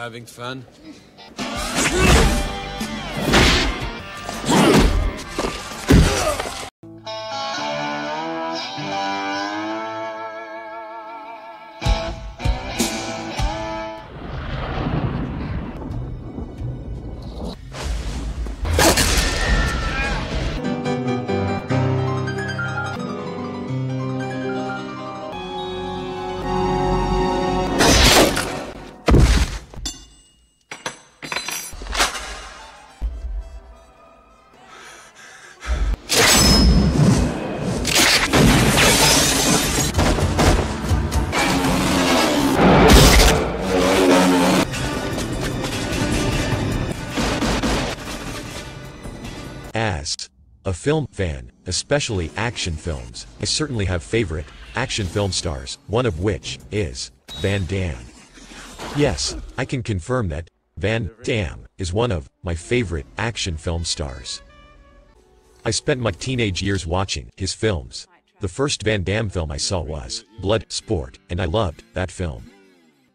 Having fun? As a film fan, especially action films, I certainly have favorite action film stars, one of which is Van Damme. Yes, I can confirm that Van Damme is one of my favorite action film stars. I spent my teenage years watching his films. The first Van Damme film I saw was Bloodsport, and I loved that film.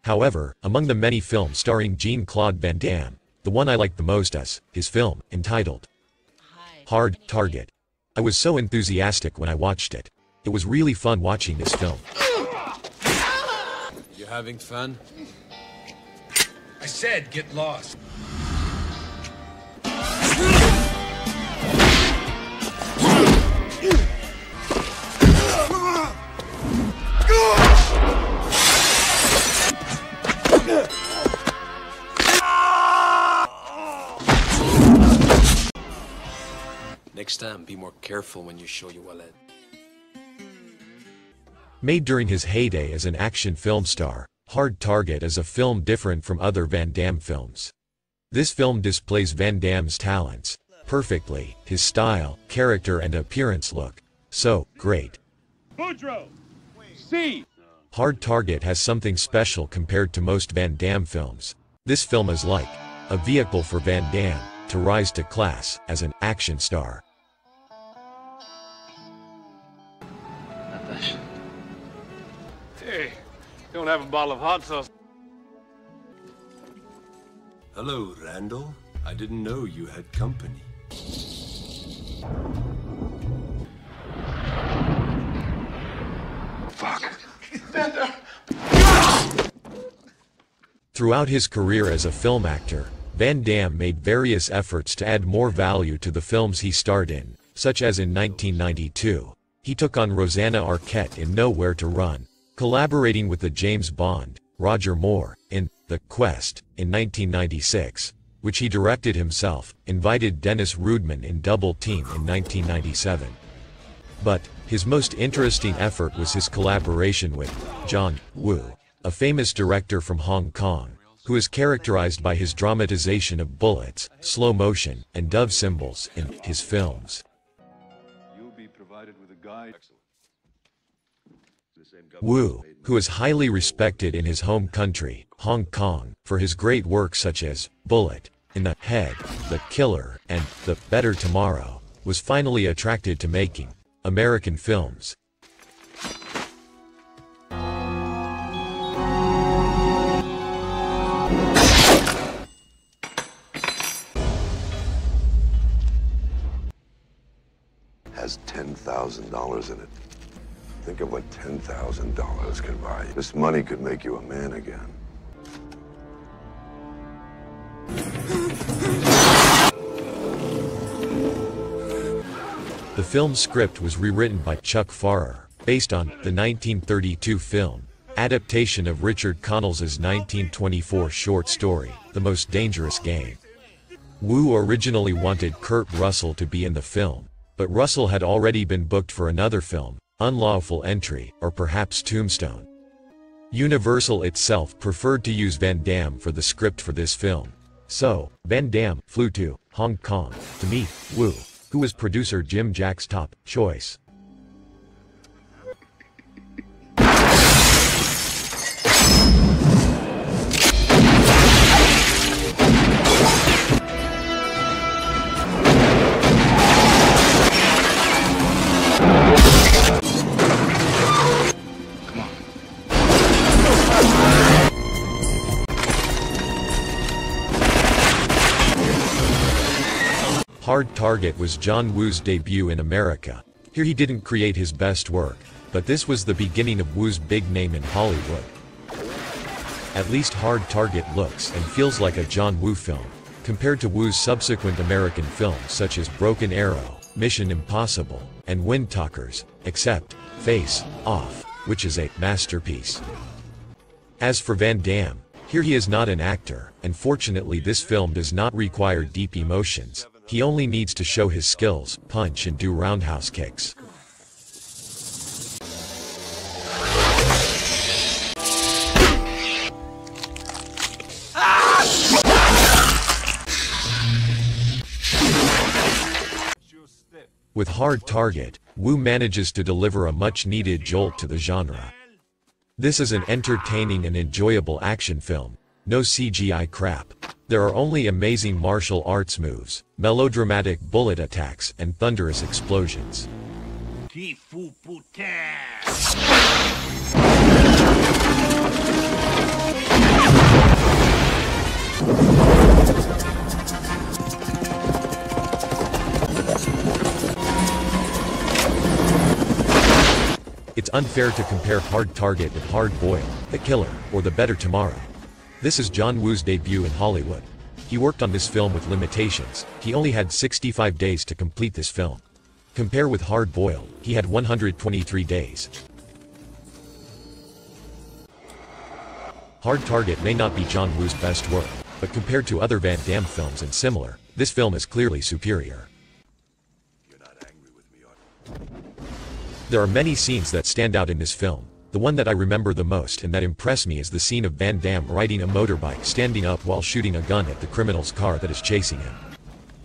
However, among the many films starring Jean-Claude Van Damme, the one I liked the most is his film entitled Hard Target. I was so enthusiastic when I watched it. It was really fun watching this film. You having fun? I said get lost. Next time, be more careful when you show your wallet. Made during his heyday as an action film star, Hard Target is a film different from other Van Damme films. This film displays Van Damme's talents perfectly. His style, character and appearance look so great. Boudreaux! C! Hard Target has something special compared to most Van Damme films. This film is like a vehicle for Van Damme to rise to class as an action star. Hey, don't have a bottle of hot sauce. Hello, Randall. I didn't know you had company. Fuck. Throughout his career as a film actor, Van Damme made various efforts to add more value to the films he starred in, such as in 1992. He took on Rosanna Arquette in Nowhere to Run, collaborating with the James Bond, Roger Moore, in The Quest, in 1996, which he directed himself, invited Dennis Rodman in Double Team in 1997. But his most interesting effort was his collaboration with John Woo, a famous director from Hong Kong, who is characterized by his dramatization of bullets, slow motion, and dove symbols in his films. You'll be provided with a guide. Woo, who is highly respected in his home country, Hong Kong, for his great work such as Bullet, In the Head, The Killer, and The Better Tomorrow, was finally attracted to making American films. Has $10,000 in it. Think of what $10,000 can buy. This money could make you a man again. The film's script was rewritten by Chuck Farrer, based on the 1932 film adaptation of Richard Connell's 1924 short story, The Most Dangerous Game. Woo originally wanted Kurt Russell to be in the film, but Russell had already been booked for another film, Unlawful Entry, or perhaps Tombstone. Universal itself preferred to use Van Damme for the script for this film. So, Van Damme flew to Hong Kong to meet Woo, who was producer Jim Jack's top choice. Hard Target was John Woo's debut in America. Here he didn't create his best work, but this was the beginning of Woo's big name in Hollywood. At least Hard Target looks and feels like a John Woo film, compared to Woo's subsequent American films such as Broken Arrow, Mission Impossible, and Wind Talkers, except Face Off, which is a masterpiece. As for Van Damme, here he is not an actor, and fortunately this film does not require deep emotions. He only needs to show his skills, punch and do roundhouse kicks. With Hard Target, Woo manages to deliver a much-needed jolt to the genre. This is an entertaining and enjoyable action film. No CGI crap. There are only amazing martial arts moves, melodramatic bullet attacks, and thunderous explosions. It's unfair to compare Hard Target with Hard Boiled, The Killer, or The Better Tomorrow. This is John Woo's debut in Hollywood. He worked on this film with limitations. He only had 65 days to complete this film. Compare with Hard Boiled, he had 123 days. Hard Target may not be John Woo's best work, but compared to other Van Damme films and similar, this film is clearly superior. There are many scenes that stand out in this film. The one that I remember the most and that impressed me is the scene of Van Damme riding a motorbike standing up while shooting a gun at the criminal's car that is chasing him.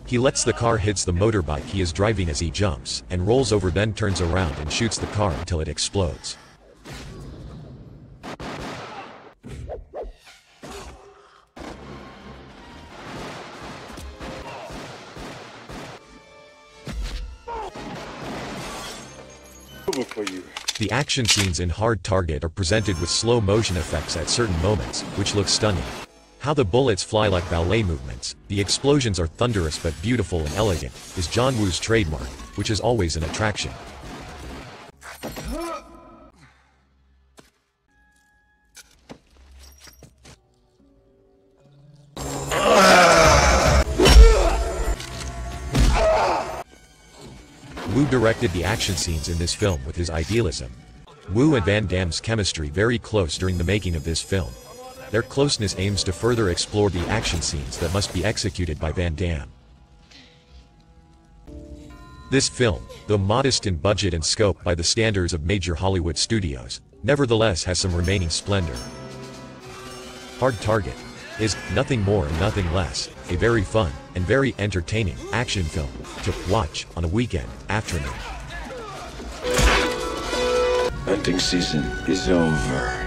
He lets the car hits the motorbike he is driving as he jumps, and rolls over, then turns around and shoots the car until it explodes. The action scenes in Hard Target are presented with slow motion effects at certain moments, which look stunning. How the bullets fly like ballet movements, the explosions are thunderous but beautiful and elegant, is John Woo's trademark, which is always an attraction. Woo directed the action scenes in this film with his idealism. Woo and Van Damme's chemistry very close during the making of this film. Their closeness aims to further explore the action scenes that must be executed by Van Damme. This film, though modest in budget and scope by the standards of major Hollywood studios, nevertheless has some remaining splendor. Hard Target is, nothing more and nothing less, a very fun and very entertaining action film to watch on a weekend afternoon. Hunting season is over.